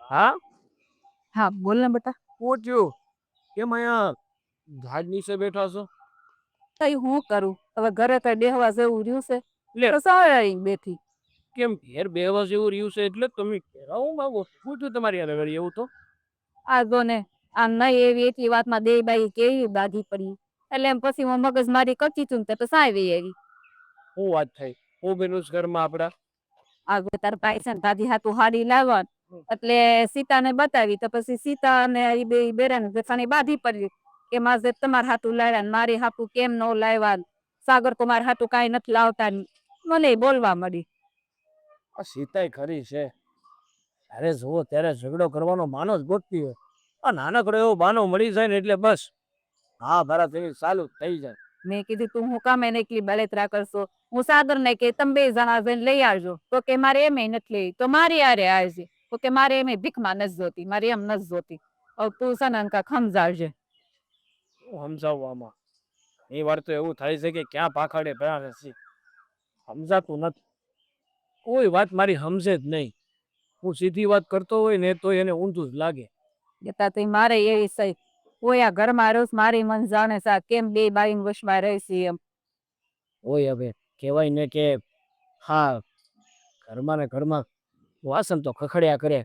હા, હા બોલ ને બેટા. પૂછ્યું કેમ અહીંયા ઝાડ નીચે બેઠા છો? તઈ હું કરું હવે ઘરે કઈ બેહવા જેવું રહ્યું છે લે તો સારા અહીં બેઠી. કેમ ઘેર બેહવા જેવું રહ્યું છે એટલે તમે કહેવા માંગો પૂછ્યું તમારી હારે વળી એવું તો આ જો ને આમ નહીં એવી એટલી વાતમાં બે બાઈ કેવી બાધી પડી એટલે એમ પછી હું મગજ મારી કરતી તું તો સાવી એવી શું વાત થઈ? હું બેનું ઘરમાં આપડા આગળ તાર ભાઈ છે ને દાદી હાથું હાડી લાવવા એટલે સીતાને બતાવી તો પછી સીતા અને એ બે બેરાને બેસાની બાધી પડી કે મારે તમારા હાથું લાવ્યા ને મારી હાથું કેમ ન લાવ્યા સાગર તો મારા હાથું કાંઈ નથી લાવતા મને બોલવા મળી. આ સીતાય ખરી છે. ત્યારે જુઓ ત્યારે ઝઘડો કરવાનો માનો જ ગોતતી હોય. આ નાનકડો એવો બાનો મળી જાય ને એટલે બસ હા ભરા તેની ચાલુ થઈ જાય. મેં કીધું તું હું કામ એને એકલી બળેતરા કરશો. હું સાગર ને કે તમે બે જણા જઈને લઈ આવજો તો કે મારે એમ નથી લેવી તો મારી આરે આવજે તો કે મારે એમ ભીખમાં નથી જોતી મારે એમ નથી જોતી. તું છે ને કાંઈક સમજાવજે. સમજાવવામાં એ વાર તો એવું થાય છે કે ક્યાં પાખડે ભરા છે સમજાતું નથી. કોઈ વાત મારી સમજે જ નહીં. હું સીધી વાત કરતો હોય ને તો એને ઊંધું જ લાગે. જતા તો મારે એવી સહી કોઈ આ ઘરમાં રોજ મારી મન જાણે સા કેમ બે બાઈ વશમાં રહેશી એમ હોય હવે કહેવાય ને કે હા ઘરમાં ને ઘરમાં વાસણ તો ખખડ્યા કરે.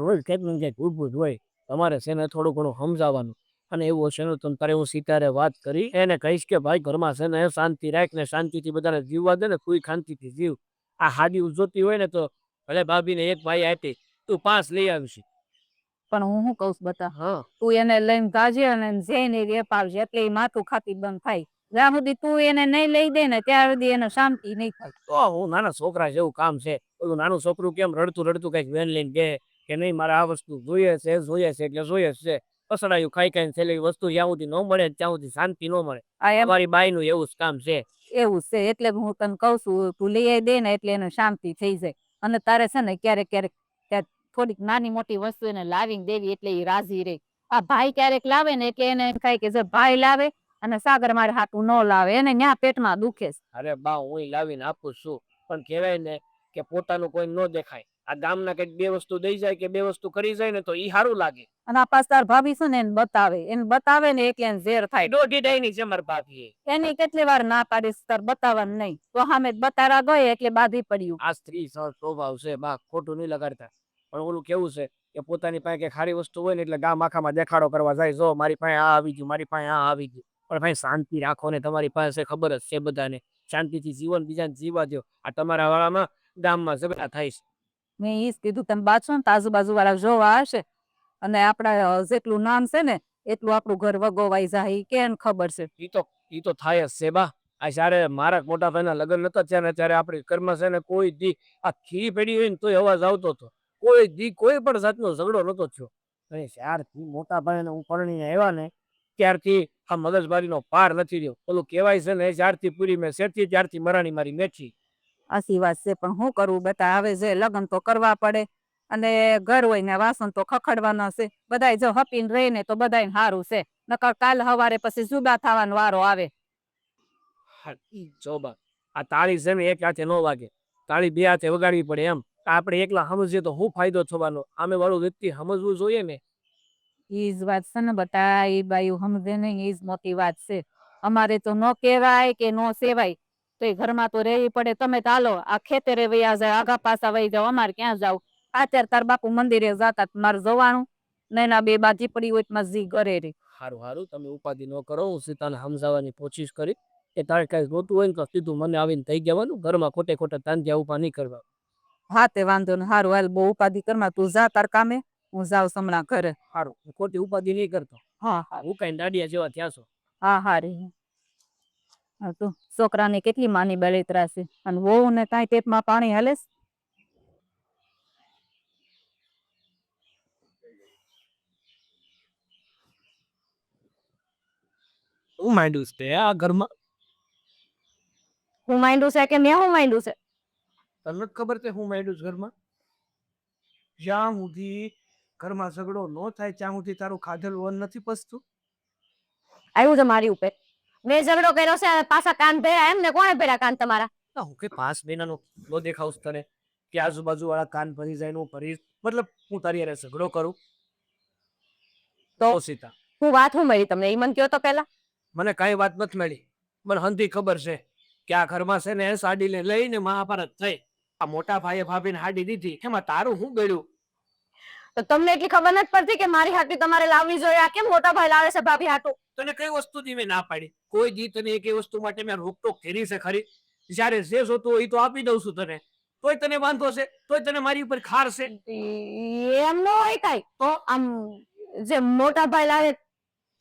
રોજ કંઈક ને કંઈક ઊભું જ હોય. તમારે છે ને થોડું ઘણું સમજાવવાનું અને એવું હશે ને તો તારે હું સીતારે વાત કરી એને કહીશ કે ભાઈ ઘરમાં છે ને શાંતિ રાખ ને શાંતિથી બધાને જીવવા દે ને તું શાંતિથી જીવ. આ હાડી જોતી હોય ને તો ભલે ભાભીને એક ભાઈ આપી તું 5 લઈ આવશે. પણ હું શું કઉ બતા હા તું એને લઈને જાજે અને જઈને વેપાવજે એટલે એ માથું ખાતી બંધ થાય. જ્યાં સુધી તું એને નહીં લઈ દે ને ત્યાં સુધી એને શાંતિ નહીં થાય. તો હું નાના છોકરા જેવું કામ છે. ઓલું નાનું છોકરું કેમ રડતું રડતું કઈક વેન લઈને કે નહીં મારે આ વસ્તુ જોઈએ છે એટલે જોઈએ છે. પસડાયું ખાઈ ખાઈને છેલ્લે વસ્તુ જ્યાં સુધી ન મળે ત્યાં સુધી શાંતિ ન મળે. આ એમ અમારી બાઈનું એવું જ કામ છે. એવું છે એટલે હું તને કઉ છું તું લઈ આવી દે ને એટલે એને શાંતિ થઈ જાય. અને તારે છે ને ક્યારેક ક્યારેક થોડીક નાની મોટી વસ્તુ એને લાવીને દેવી એટલે એ રાજી રહે. આ ભાઈ ક્યારેક લાવે ને એટલે એને થાય કે જો ભાઈ લાવે અને સાગર મારે હાથું ન લાવે એને ન્યા પેટમાં દુખે છે. અરે બા હું લાવીને આપું છું પણ કહેવાય ને કે પોતાનું કોઈ ન દેખાય. આ ગામના કંઈક બે વસ્તુ દઈ જાય કે બે વસ્તુ કરી જાય ને તો ઈ સારું લાગે. અને આ પાછ તાર ભાભી છે ને એને બતાવે ને એટલે એને ઝેર થાય. દોઢી ડાયની છે મારી ભાભી. એની કેટલી વાર ના પાડીશ તાર બતાવવાનું નહીં તો સામે બતારા ગયે એટલે બાધી પડ્યું. આ સ્ત્રી સ્વભાવ છે બા ખોટું નહીં લગાડતા. પણ ઓલું કેવું છે કે પોતાની પાસે કઈ સારી વસ્તુ હોય ને એટલે ગામ આખામાં દેખાડો કરવા જાય. જો મારી પાસે આ આવી ગયું મારી પાસે આ આવી ગયું. પણ ભાઈ શાંતિ રાખો ને તમારી પાસે ખબર જ છે બધાને. શાંતિથી જીવન બીજાને જીવવા દો. આ તમારા વાળામાં ગામમાં ઝઘડા થાય છે. મેં ઈ જ કીધું તમે બાજુ ને આજુબાજુ વાળા જોવા હશે અને આપડા જેટલું નામ છે ને એટલું આપણું ઘર વગોવાઈ જાય કેમ ખબર છે. ઈ તો થાય જ છે બા. આ જ્યારે મારા મોટા ભાઈના લગ્ન નતા ત્યારે આપણી ઘરમાં છે ને કોઈ દી આ ખીરી પડી હોય ને તોય અવાજ આવતો હતો. કોઈ દી કોઈ પણ જાતનો ઝઘડો નતો થયો. અને જ્યારથી મોટા ભાઈને હું પરણીને આવ્યા ને ત્યારથી આ મગજમારીનો પાર નથી રહ્યો. ઓલું કહેવાય છે ને જ્યારથી પૂરી મેં શેઠી ત્યારથી મરાણી મારી મેઠી. આસી વાત છે પણ શું કરવું બેટા હવે જે લગ્ન તો કરવા પડે અને ઘર હોય ને વાસણ તો ખખડવાના છે. બધાય જો હપીને રહે ને તો બધાય સારું છે નકર કાલ સવારે પછી જુદા થવાનો વારો આવે. જો બા આ તાળી છે ને એક હાથે ન વાગે. તાળી બે હાથે વગાડવી પડે એમ. આપણે એકલા સમજીએ તો શું ફાયદો થવાનો? આમે વાળું વ્યક્તિ સમજવું જોઈએ ને. ઈ જ વાત છે ને બટા એ બાયું સમજે નહીં ઈ જ મોટી વાત છે. અમારે તો ન કહેવાય કે ન સેવાય તો એ ઘરમાં તો રહેવી પડે. તમે તો હાલો આ ખેતરે વયા જાય આગા પાછા વહી જાવ અમારે ક્યાં જાવ. અત્યારે તાર બાપુ મંદિરે જતા મારે જવાનું નૈના બે બાજી પડી હોય તો જી કરે રે. સારું તમે ઉપાધિ ન કરો. હું સીતાને સમજાવવાની કોશિશ કરી એ તારે કઈ જોતું હોય ને તો સીધું મને આવીને થઈ જવાનું. ઘરમાં ખોટે ખોટા તાંત્યા ઉભા નહીં કરવા. હા તે વાંધો ને સારું હાલ બહુ ઉપાધિ કરમાં તું જા તાર કામે હું જાઉં હમણાં ઘરે. સારું ખોટી ઉપાધિ નહીં કરતો. હા હા હું કઈ દાડિયા જેવા થયા છો. હા હારી તું છોકરાને કેટલી માની બળેતરા છે અને વહુ ને કાંઈ પેટમાં પાણી હાલે. હું માંડ્યું છે આ ઘરમાં? હું માંડ્યું છે કે મેં હું માંડ્યું છે? તને નથી ખબર તે હું માંડ્યું છે ઘરમાં? જ્યાં સુધી ઘરમાં ઝઘડો ન થાય ત્યાં સુધી તારું ખાધેલું વન નથી પચતું. આવ્યું છે મારી ઉપર. મેં ઝઘડો કર્યો છે પાછા કાન ભેરા એમ ને કોણે ભેરા કાન તમારા? હું કે 5 મહિનાનો નો દેખાવ તને કે આજુબાજુ વાળા કાન ભરી જાય નું ભરી મતલબ હું તારી હારે ઝઘડો કરું તો સીતા હું વાત હું મળી તમને ઈ મન કયો તો પેલા મને કાંઈ વાત નથી મળી. મને હંધી ખબર છે કે આ ઘરમાં છે ને સાડીને લઈને મહાભારત થઈ. આ મોટા ભાઈએ ભાભીને હાડી દીધી એમાં તારું શું ગળ્યું? તો તમને એટલી ખબર નથી પડતી કે મારી હાટી તમારે લાવવી જોઈએ આ કેમ મોટા ભાઈ લાવે છે ભાભી હાટુ તને કઈ વસ્તુથી મેં ના પાડી? કોઈ દી તને એક વસ્તુ માટે મેં રોકટોક કરી છે ખરી? જ્યારે જે જોતું હોય એ તો આપી દઉં છું તને, તોય તને વાંધો છે, તોય તને મારી ઉપર ખાર છે. એમ ન હોય કાઈ તો આમ જે મોટા ભાઈ લાવે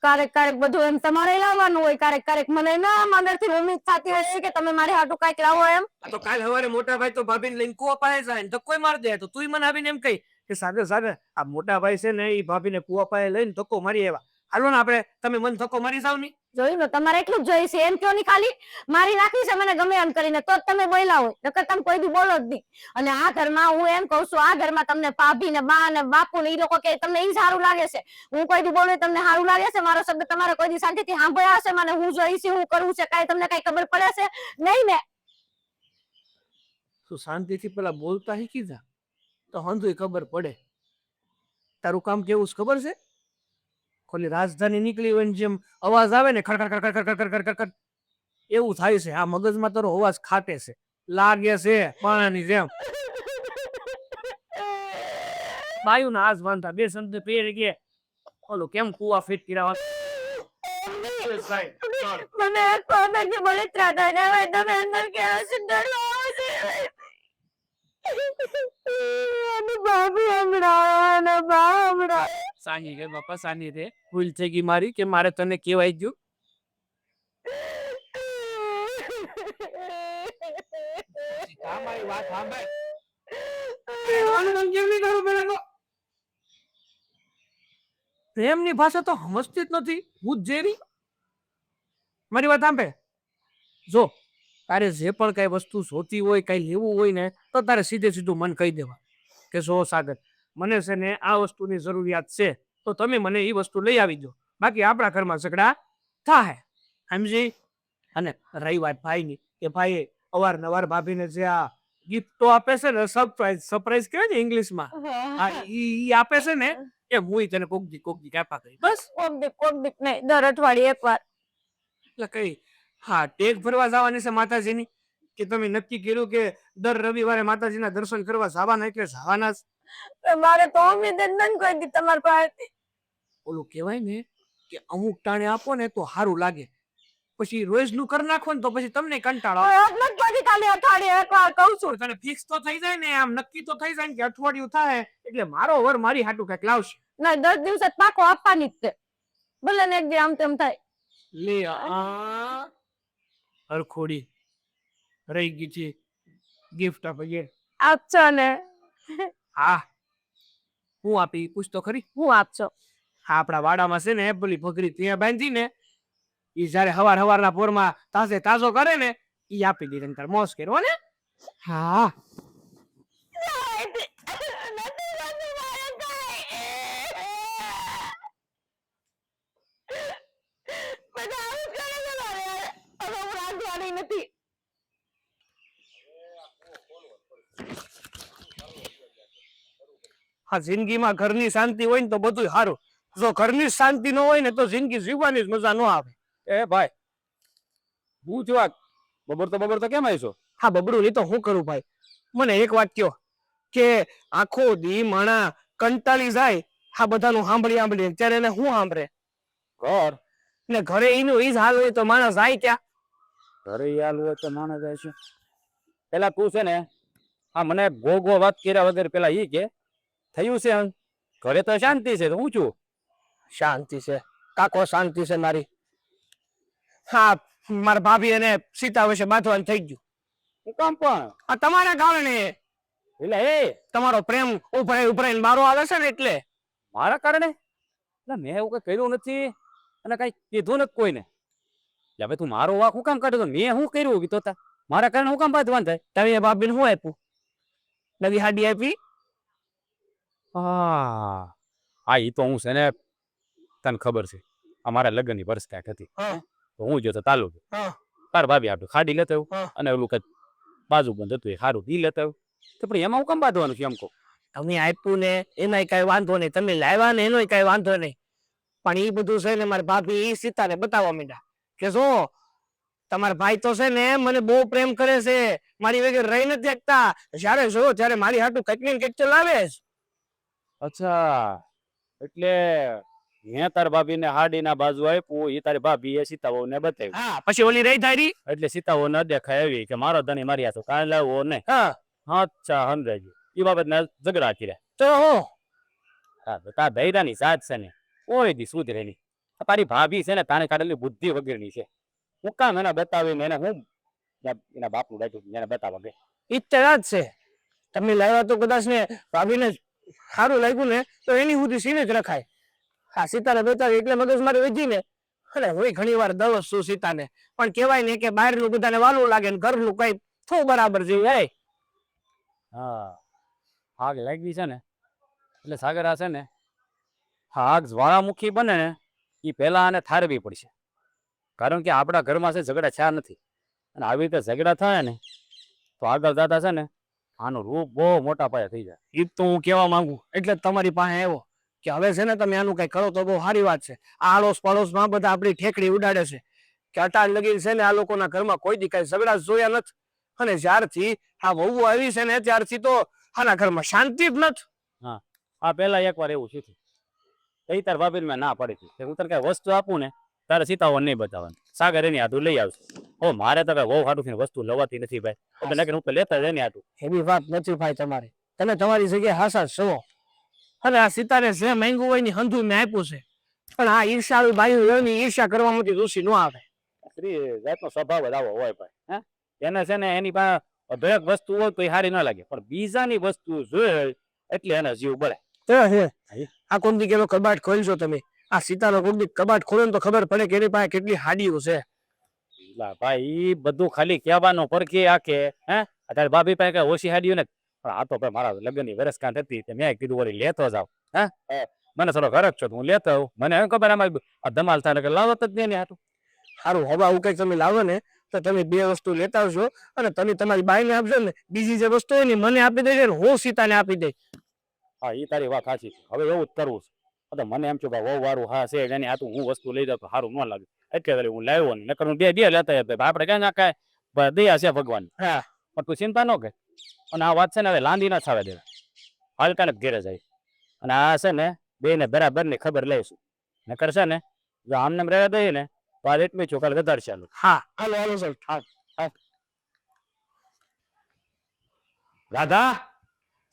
ક્યારેક ક્યારેક બધું એમ તમારે લાવવાનું હોય, ક્યારેક ક્યારેક મને ના અંદરથી ઉમ્મીદ થતી હોય કે તમે મારી હાટુ કાંઈક લાવો એમ. તો કાલ સવારે મોટા ભાઈ તો ભાભીને લઈને કૂવા પાસે જાય ને ધક્કો મારી દે તો તું મને આવીને એમ કહી કે સાગર સાગર આ મોટા ભાઈ છે ને એ ભાભીને કૂવા પાસે લઈને ધક્કો મારી આવ્યા. હાલો ને આપણે તમે મને ધક્કો મારી જાવ ની. જોયું ને તમારે એટલું જ જોઈ છે એમ કયો નહીં ખાલી મારી નાખી છે મને ગમે એમ કરીને તો જ તમે બોલ્યા હોય નકર તમે કોઈ દી બોલો જ નહીં. અને આ ઘરમાં હું એમ કહું છું આ ઘરમાં તમને ભાભી ને બા ને બાપુ ને ઈ લોકો કે તમને ઈ સારું લાગે છે, હું કોઈ દી બોલું તમને સારું લાગે છે? મારો શબ્દ તમારે કોઈ દી શાંતિથી સાંભળ્યા હશે? મને હું જોઈ છે હું કરવું છે કાંઈ તમને કઈ ખબર પડે છે નહીં ને? તું શાંતિથી પેલા બોલતા શીખી જા તો હંધુય ખબર પડે. તારું કામ કેવું છે ખબર છે? ખોલી રાજધાની નીકળી હોય ને જેમ અવાજ આવે ને ખડખડ ખડખડ ખડખડ ખડખડ ખડખડ એવું થાય છે. આ મગજમાં તારો અવાજ ખાટે છે, લાગે છે પાણાની જેમ. બાયુના હાથ બાંધતા બે સંત પેર કે ઓલું કેમ કુવા ફિટ કર્યા મને કોમેડી બોલે ત્રાતા ને હોય તમે અંદર કેવો છે ડર લાગે છે અને ભાભી હમણાં અને બા હમણાં સાની કે બાપા સાની રે ભૂલ થઈ ગઈ મારી કે મારે તને કહેવાય ગયું. મારી વાત સાંભળ. પ્રેમની ભાષા તો સમજતી જ નથી. હું જ જેરી મારી વાત સાંભળે. જો તારે જે પણ કઈ વસ્તુ જોતી હોય કઈ લેવું હોય ને તો તારે સીધે સીધું મન કહી દેવા કે જો સાગર મને છે ને આ વસ્તુની જરૂરિયાત છે તો તમે મને એ વસ્તુ લઈ આવી દો, બાકી આપણા ઘરમાં ઝઘડા થાય. સમજી? અને રહી વાત ભાઈની કે ભાઈ અવારનવાર ભાભીને જે આ ગિફ્ટો આપે છે ને સરપ્રાઈઝ કહેવાય ને ઇંગ્લિશમાં, હા ઈ આપે છે ને એ હું તને કોક દી કાપા કરી બસ. કોક દીક નહીં દર અઠવાડિયે એકવાર. એટલે કઈ હા ટેક ભરવા જવાની છે માતાજીની કે તમે નક્કી કર્યું કે દર રવિવારે માતાજીના દર્શન કરવા જવાના એટલે જવાના જ? મારે તો ઉમ્મીદ જ નથી કોઈ દી તમારી પાસેથી. ઓલું કહેવાય ને કે અમુક ટાણે આપો ને તો સારું લાગે, પછી રોજ નું કરી નાખો ને તો પછી તમને કંટાળો ખાલી અઠવાડિયે એકવાર કહું છું. તને ફિક્સ તો થઈ જાય ને, આમ નક્કી તો થઈ જાય ને કે અઠવાડિયું થાય એટલે મારો વર મારી હાટું કઈક લાવશે. ના 10 દિવસે પાકો આપવાની જ છે, ભલે ને એક દી આમ તેમ થાય. લે આ હરખોડી રહી ગઈ છે ગિફ્ટ આપીએ. આપશો ને? હા હું આપી પૂછ તો ખરી. હું આપશો? હા આપણા વાડામાં છે ને પેલી ભગરી ત્યાં બાંધી ને ઈ જયારે હવારના પોરમાં તાજે તાજો કરે ને ઈ આપી દીધી તાર મોસ કર્યો ને. હા નથી. હા જિંદગીમાં ઘરની શાંતિ હોય ને તો બધું સારું. જો ઘરની શાંતિ ન હોય ને તો જિંદગી જીવવાની જ મજા ન આવે. એ ભાઈ હું થયું બબર તો કેમ આવીશો? હા બબડું નહીં તો હું કરું ભાઈ. મને એક વાત કયો કે આખો દી માણા કંટાળી જાય આ બધાનું સાંભળી ત્યારે એને હું સાંભળે ઘર ને ઘરે એનું ઈ જ હાલ હોય તો માણસ જાય ક્યાં? ઘરે હાલ હોય તો માણસ જાય છે. પેલા તું છે ને હા મને ગો વાત કર્યા વગર પેલા ઈ કે થયું છે ઘરે તો શાંતિ છે તો હું છું? શાંતિ છે કાકો, શાંતિ છે મારી. હા મારા ભાભી એને સીતા વિશે બાંધવાનું થઈ ગયું. હું કામ પણ આ તમારા કારણે. એટલે એ તમારો પ્રેમ ઉભરાઈને મારો આવે છે ને એટલે. મારા કારણે? એટલે મેં એવું કઈ કર્યું નથી અને કઈ કીધું નથી કોઈને. એટલે હવે તું મારો વાક હું કામ કાઢ્યો? મેં શું કર્યું કીધો તા? મારા કારણે હું કામ બાંધવાનું થાય? તમે ભાભીને શું આપ્યું? નવી હાડી આપી? હા હા ઈ તો હું છે ને તને ખબર છે અમારા લગ્નની વર્ષગાંઠ હતી તો હું જો તો તાલુકે તાર ભાભી આપણે ખાડી લેતા અને ઓલું કઈ બાજુ બંધ હતું એ સારું દી લેતા તો પણ એમાં હું કેમ બાંધવાનું છે એમ કહું? તમે આપ્યું ને એમાંય કઈ વાંધો નહીં, તમે લાવ્યા ને એનોય કઈ વાંધો નહીં, પણ એ બધું છે ને મારા ભાભી એ સીતાને બતાવવા માંડ્યા કે જો તમારા ભાઈ તો છે ને મને બહુ પ્રેમ કરે છે, મારી વગર રહી નથી શકતા, જ્યારે જો ત્યારે મારી હાટું કંઈક ને કંઈક તો લાવે જ. અચ્છા, એટલે હે તાર ભાભી ને હાડીના બાજુ આપ્યું, એ તારી ભાભી એ સીતાઓ ને બતાવ્યું. હા, પછી ઓલી રહી થારી. એટલે સીતાઓ ન દેખાય એવી કે મારો ધણી મારી હાથો કાંઈ લાવવો નહીં. હા, અચ્છા, સમજાય ગયું. એ બાબતના ઝઘડા કર્યા. તો હું હા, તો તાર ધૈર્યની સાથ છે ને કોઈ દી સુધરે નહીં. તારી ભાભી છે ને તારે કાઢેલી બુદ્ધિ વગરની છે. હું કામ એને બતાવીને એને હું એના બાપનું ડાયટું એને બતાવવા ગઈ. ઈચ્છા જ છે, તમે લાવ્યા તો કદાચ ને ભાભીને સારું લાગ્યું ને તો એની સુધી સીને જ રખાય. હા, સીતાને બતાવી એટલે મગજ મારે વધી ને. અરે હું ઘણી વાર દવસ છું સીતાને, પણ કહેવાય ને કે બહારનું બધાને વાલું લાગે ને ઘરનું કઈ થોડું બરાબર જેવું. હે હા, આગ લાગી છે ને એટલે સાગર આ છે ને આગ જ્વાળામુખી બને ને એ પહેલા આને થારવી પડશે. કારણ કે આપણા ઘરમાં છે ઝઘડા છા નથી, અને આવી રીતે ઝઘડા થાય ને તો આગળ દાદા છે ને આનું રૂપ બહુ મોટા પાયે થઈ જાય. એ તો હું કહેવા માંગુ એટલે જ તમારી પાસે આવ્યો કે હવે છે ને તમે આનું કઈ કરો તો બહુ સારી વાત છે. આ આડોશ પડોશમાં બધા આપણી ઠેકડી ઉડાડે છે કે અટાણ લગી છે ને આ લોકોના ઘરમાં કોઈ દી કઈ ઝઘડા જોયા નથી, અને જ્યારથી આ વહુ આવી છે ને ત્યારથી તો આના ઘરમાં શાંતિ જ નથી. આ પહેલા એકવાર એવું થયું હતું. એ તાર ભાભીને મેં ના પાડી હતી કે હું તને કઈ વસ્તુ આપું ને તારે સીતાઓ નહીં બતાવવાનું, સાગર એની હાથું લઈ આવશે. ઓ મારે તો કઈ બહુ સારું વસ્તુ લવાતી નથી ભાઈ, એટલે હું તો લેતા જ એની હાથું. એવી વાત નથી ભાઈ તમારી, તમે તમારી જગ્યાએ હાસા છો. અને આ સીતાને જે માંગ્યું હોય ની હંધુ મેં આપ્યું છે, પણ આ ઈર્ષાળુ ભાઈ એની ઈર્ષા કરવામાંથી દોષી ન આવે. સ્ત્રી જાતનો સ્વભાવ જ આવો હોય ભાઈ. હે એને છે ને એની પાસે અઢળક વસ્તુ હોય તો એ સારી ન લાગે, પણ બીજાની વસ્તુ જોઈ એટલે એને જીવ બળે. આ કોણ દી કેલો કબાટ ખોલશો તમે, આ સીતાનો કોક દી કબાટ ખોલે તો ખબર પડે કે એની પાસે કેટલી હાડીઓ છે. ભાઈ ઈ બધું ખાલી કહેવાનો પરખી આખે. હે અત્યારે ભાભી પાસે કઈ ઓછી હાડીઓ ને, પણ આ તો ભાઈ મારા લગ્નની વર્ષગાંઠ હતી, મેં કીધું વળી લેતો જાવ. હે મને થોડો ઘરક છો હું લેતો આવું, મને એમ ખબર આમાં આ ધમાલ થાય કે લાવત જ નહીં હાટું. સારું, હવે આવું કઈક તમે લાવો ને તો તમે બે વસ્તુ લેતા આવશો, અને તમે તમારી બાઈને આપશો ને, બીજી જે વસ્તુ હોય ને મને આપી દેજો ને હું સીતાને આપી દઈ. હા, એ તારી વાત સાચી છે. હવે એવું જ કરવું છે. તો મને એમ છે ભાઈ વહુ વારું હા છે એની હાથું હું વસ્તુ લઈ જાઉં તો સારું ન લાગે, એટલે હું લાવ્યો ને. નકર હું બે લેતા આપણે કઈ ના કાંઈ દયા છે ભગવાન. હા, પણ તું ચિંતા ન કર. અને આ વાત છે ને હવે લાંદી ના થવા દેવા, હાલકા ને ઘેરે જાય. અને આ છે ને બે ને બરાબર ની ખબર લઈશું. નકર છે ને જો આમને રહેવા દઈએ ને તો આ રેટમી ચોકાલ વધારે ચાલુ. હા, હાલો હાલો સર. હા, રાધા,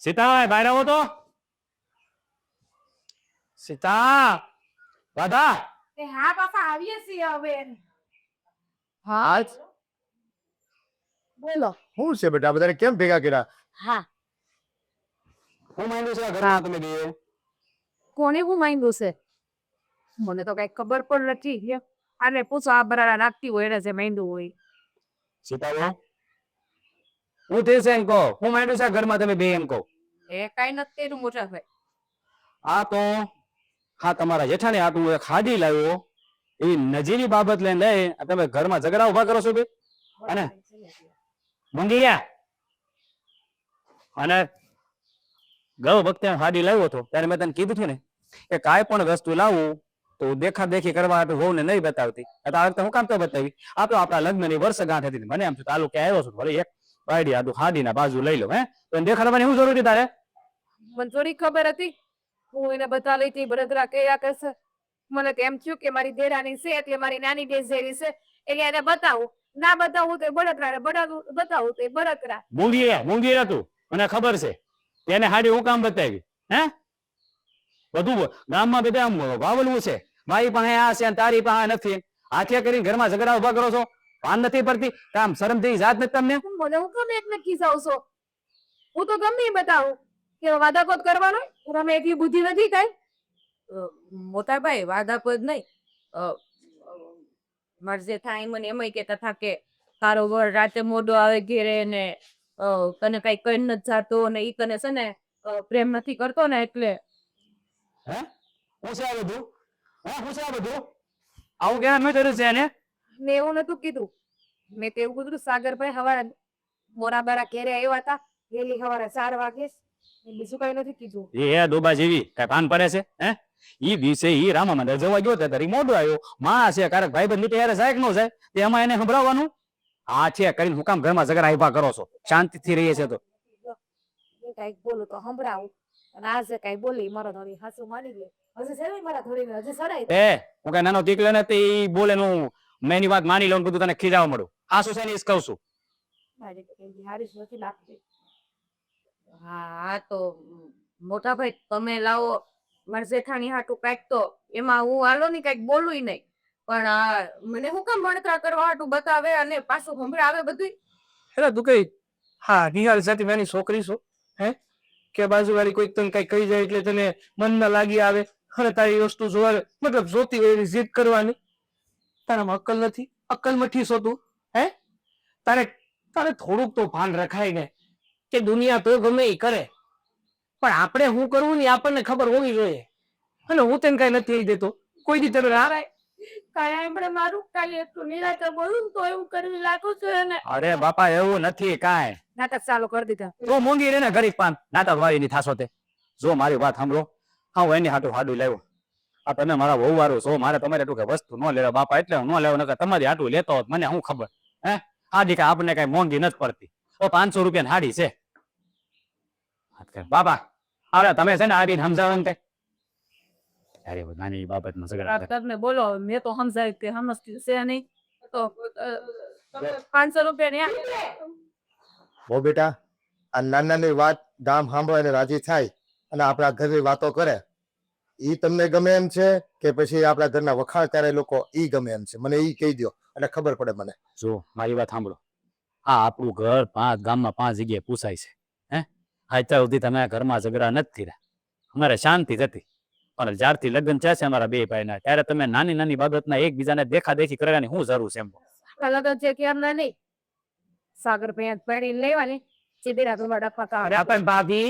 સીતા બહાર આવો તો. સીતા, રાધા. હા બાપા, આવીએ છીએ હવે. આજ બોલો. શું છે બેટા, બધાને કેમ ભેગા કર્યા? હા, હું માંડું છું આ ઘરમાં તમે બે. કોને હું માંગ્યું છે? મને તો કઈ ખબર પણ નથી. આને પૂછો, આ બરાડા નાખતી હોય એને જે માંગ્યું હોય. સીતા હું તે છે એમ કહો, હું માંડું છું આ ઘરમાં તમે બે એમ કહો. એ કઈ નથી તેનું મોટા ભાઈ. આ તો હા તમારા જેઠાણી હાટું એક હાડી લાવ્યો, એ નજીની બાબત લઈને તમે ઘરમાં ઝઘડા ઉભા કરો છો બે. અને મૂંગી ગયા. અને ગૌ વખતે હાડી લાવ્યો હતો ત્યારે મેં તને કીધું હતું ને કે કાંઈ પણ વસ્તુ લાવું તો દેખા દેખી કરવા માટે વહુ ને નહીં બતાવતી. આ વખતે હું કામ તો બતાવી, આ તો આપણા લગ્નની વર્ષગાંઠ હતી. મને એમ થયું તાલું કે આવ્યો છું ભલે એક બાયડી આદુ હાડીના બાજુ લઈ લો. હે તો એને દેખાડવાની શું જરૂર હતી તારે? મને થોડી ખબર હતી. હું એને બતા લઈ હતી બળતરા કયા કરશે. મને તો એમ થયું કે મારી દેરાની છે એટલે મારી નાની બેન જેવી છે એટલે એને બતાવું. ના બતાવું તો બળતરા, બતાવું તો બળતરા. મૂંગી હતું મને ખબર છે. તેને હાડી હું કામ બતાવી? હે બધું ગામમાં બધા આમ વાવલવું છે. મારી પાસે આ છે તારી પાસે નથી. હાથે કરીને ઘરમાં ઝઘડા ઉભા કરો છો, ભાન નથી પડતી? કામ શરમ થી જાત નથી તમને? મને હું ગમે એક નક્કી છો. હું તો ગમે એ બતાવું કે વાદાપત કરવાનો. તમે એટલી બુદ્ધિ નથી કઈ? મોટાભાઈ વાદાપત નહીં. મારે જે થાય મને એમ કેતા હતા કે તારો વર રાતે મોડો આવે ઘેરે ને તને કઈ કઈ નથી જાતો ને ઈ તને છે ને પ્રેમ નથી કરતો ને એટલે. હે હું છે આ બધું? હે હું છે આ બધું? આવું કેવા મેં કર્યું છે એને? મેં એવું નતું કીધું. મેં તો એવું કીધું સાગરભાઈ હવારે મોરા બારા ઘેરે આવ્યા હતા વહેલી સવારે 4 વાગે બીજું કઈ નથી કીધું. એ ડોબા જેવી કઈ ભાન પડે છે હે ઈ દિવસે ઈ રામા મંદિર જવા ગયો તો તારી મોઢો આવ્યો માં છે કારક ભાઈ બંધ યારે જાય કે ન જાય તે એમાં એને સંભળાવવાનું આ છે કરીને હું કામ ઘરમાં ઝઘડા આયભા કરો છો શાંતિથી રહીએ છે તો હું કઈક બોલું તો સંભળાવું અને આજે કઈ બોલી મારો ધણી હાસુ માની લે. હજી છે ને મારા ધણીને હજી સડાય. એ હું કઈ નાનો દીકરો ને તે ઈ બોલે નું મેં એની વાત માની લઉં બધું તને ખીજાવા મળું આ શું છે ને ઈ જ કહું છું મારી તો કઈ હારી જ નથી લાગતી. હા તો મોટા ભાઈ તમે લાવો મારા જેઠાણી હાટું કાંઈક તો એમાં હું હાલો ને કાંઈક બોલું નહીં પણ આ મને હું કામ બળતરા કરવા હાટું બતાવે અને પાછું સંભળાવે બધું. એટલે તું કઈ હા નિહાલ સાથે મેની છોકરી છું હે કે બાજુવાળી કોઈક તને કઈ કહી જાય એટલે તને મનમાં લાગી આવે અને તારી એ વસ્તુ જોવા મતલબ જોતી હોય એની જીદ કરવાની તારામાં અક્કલ નથી અક્કલ મઠી છો તું હે તારે તારે થોડુંક તો ભાન રખાય ને કે દુનિયા તો ગમે એ કરે પણ આપણે શું કરવું ને એ આપણને ખબર હોવી જોઈએ અને હું તને કઈ નથી કહી દેતો કોઈ દી તને હારાય કાંઈ આપણે મારું કાલે એટલું નિરાતે બોલું ને તો એવું કરી લાગુ છું એને. અરે બાપા એવું નથી કાંઈ નાટક ચાલુ કરી દીધા. તો મોંઘી રે ને ગરીબ પાન નાટક વાળી ની થાશો તે જો મારી વાત સાંભળો હા હું એની હાટું હાડું લાવ્યો આ તમે મારા બહુ વારું છો મારે તમારે એટલું કે વસ્તુ ન લેવા બાપા એટલે હું ન લેવો નકર તમારી હાટું લેતો હોત મને શું ખબર હે આ દીકા આપણને કઈ મોંઘી નથી પડતી તો 500 રૂપિયાની હાડી છે બાપા હવે તમે છે ને આ રીત સમજાવો ને અરે નાની બાબતમાં ઝઘડા તમને બોલો મેં તો સમજાવ્યું કે સમજતી છે નહીં તો 500 રૂપિયા ને હો બેટા આ નાનાની વાત ગામ સાંભળે ને રાજી થાય અને આપણા ઘરની વાતો કરે ઈ તમને ગમે એમ છે કે પછી આપણા ઘરના વખાણ કરે લોકો ઈ ગમે એમ છે મને ઈ કહી દો એટલે ખબર પડે મને. જો મારી વાત સાંભળો આ આપણું ઘર 5 ગામમાં 5 જગ્યાએ પૂછાય છે હે અત્યાર સુધી તમે ઘરમાં ઝઘડા નથી રહ્યા અમારે શાંતિ જ હતી પણ જ્યારથી લગ્ન થયા છે અમારા બે ભાઈના ત્યારે તમે નાની નાની બાબતના એકબીજાને દેખાદેખી કરવાની શું જરૂર છે એમ લગન છે કે એમના નહીં સાગર ભાઈ પડી લેવાની સીધી ઘરમાં ડફા કાઢે. અરે પણ ભાભી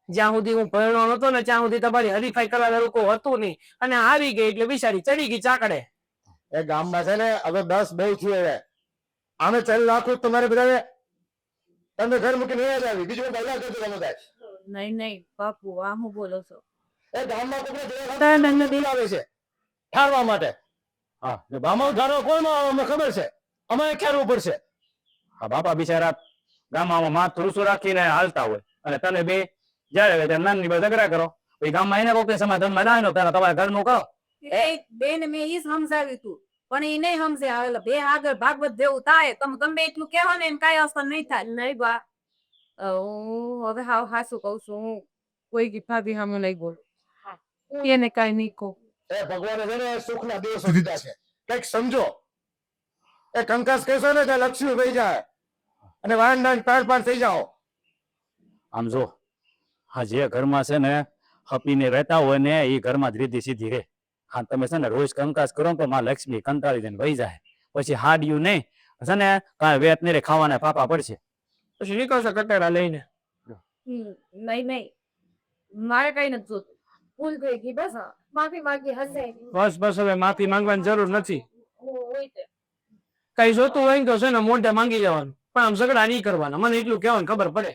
જ્યાં સુધી હું પરણો નતો ને ત્યાં સુધી તમારી હરીફાઈ કરવા લોકો હતું નહીં અને આવી ગઈ એટલે બિચારી ચડી ગઈ ચાકડે. એ ગામમાં છે ને હવે 10 બહુ થયું આમે ચાલી રાખું તમારે બધાને તમે ઘર મૂકીને વયા જાવી બીજું પહેલા કરજો તમે બધા. નહીં નહીં બાપુ આ હું બોલો છો એ ગામમાં કોઈને દેખાતા નથી આવે છે ઠારવા માટે હા ગામમાં ધારો કોઈમાં અમને ખબર છે અમારે ખ્યાલવું પડશે. આ બાપા બિચારા ગામમાં માથું રૂસું રાખીને હાલતા હોય અને તમે બે જયારે ત્યારે નાની બે ઝઘડા કરો પછી ગામમાં એને કોઈક સમાધાનમાં ના નો ત્યારે તમારા ઘરનું કરો એ બેન મેં ઈ સમજાવ્યું તું પણ ઈ નહીં સમજે હવે બે આગળ ભાગવત જેવું થાય તમે ગમે એટલું કહેવો ને એને કાંઈ અસર નહીં થાય. નહીં બા હું હવે હાવ હાસું કહું છું હું કોઈ કી ભાભી સામે નહીં બોલું. હું એને કાંઈ નહીં કહું. એ ભગવાને છે ને સુખના દિવસો દીધા છે કંઈક સમજો એ કંકાસ કહેશો ને ત્યાં લક્ષ્મી વહી જાય અને વાંડા પાડ થઈ જાઓ. આમ જો હા જે ઘરમાં છે ને હપીને રહેતા હોય ને એ ઘરમાં જ રીધી સીધી રહે હા તમે છે ને રોજ કંકાસ કરો તો માં લક્ષ્મી કંટાળી દઈને વહી જાય પછી હાડ્યું નહીં છે ને કાંઈ વેત નહીં રે ખાવાના પાપા પડશે પછી નીકળશે કટાડા લઈને. નહીં નહીં મારે કઈ નથી જોતું. ભૂલ થઈ ગઈ બસ માફી માંગી હશે. બસ બસ હવે માફી માંગવાની જરૂર નથી હોય તે. કઈ જોતું હોય ને તો છે ને મોઢે માંગી જવાનું પણ આમ ઝઘડા નહીં કરવાના મને એટલું કહેવાનું ખબર પડે.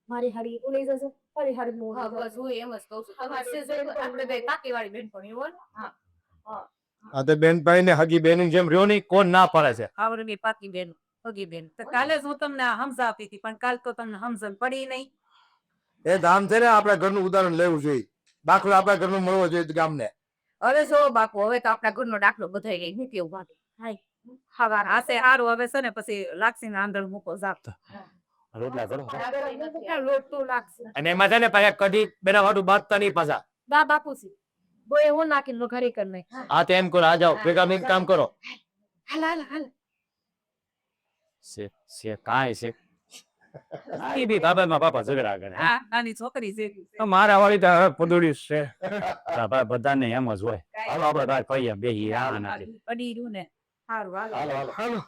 મારી હાડી ભૂલી જશે મારી હાડી મોં હા બસ હું એમ જ કહું છું તમારે સિઝન આપણે બે કાકીવાળી બેનપણી હોય ને. હા આ તો બેનભાઈ ને હગી બેન જેમ રહ્યો નહીં કોણ ના પડે છે. આવડે પાકી બેન હગી બેન તો કાલે જ હું તમને આ સમજાવતી હતી પણ કાલ તો તમને સમજણ પડી નહીં. એ ધામ છે ને આપણા ઘરનું ઉદાહરણ લેવું જોઈએ દાખલો આપણા ઘરનું મળવો જોઈએ ગામને. અરે જો બાપુ હવે તો આપણા ઘરનો દાખલો બધાઈ ગઈ હું કેવું ભાભી હવાર હાસે હારું હવે છે ને પછી લાક્ષી ને આંધળ મૂકો જાપ રોટલા કરો લોટ તો લાગશે. અને એમાં છે ને પાછા કઢી બેના વાટું બાંધતા નહીં પાછા. બા બાપુસી બોય હું નાખીને ઘરે કર નહીં. આ તો એમ કરો આ જાઓ ભેગા મિલ કામ કરો. હાલ હાલ હાલ છે કાંઈ છે ઈ બી બાબામાં પાપા ઝઘડા કરે આ નાની છોકરી છે મારા વાળી તો હવે પદોડી છે. ભાઈ બધાને એમ જ હોય હાલો આપણે તાર કહીએ બે પડી રહ્યું ને હારું હાલો હાલો હાલો હાલો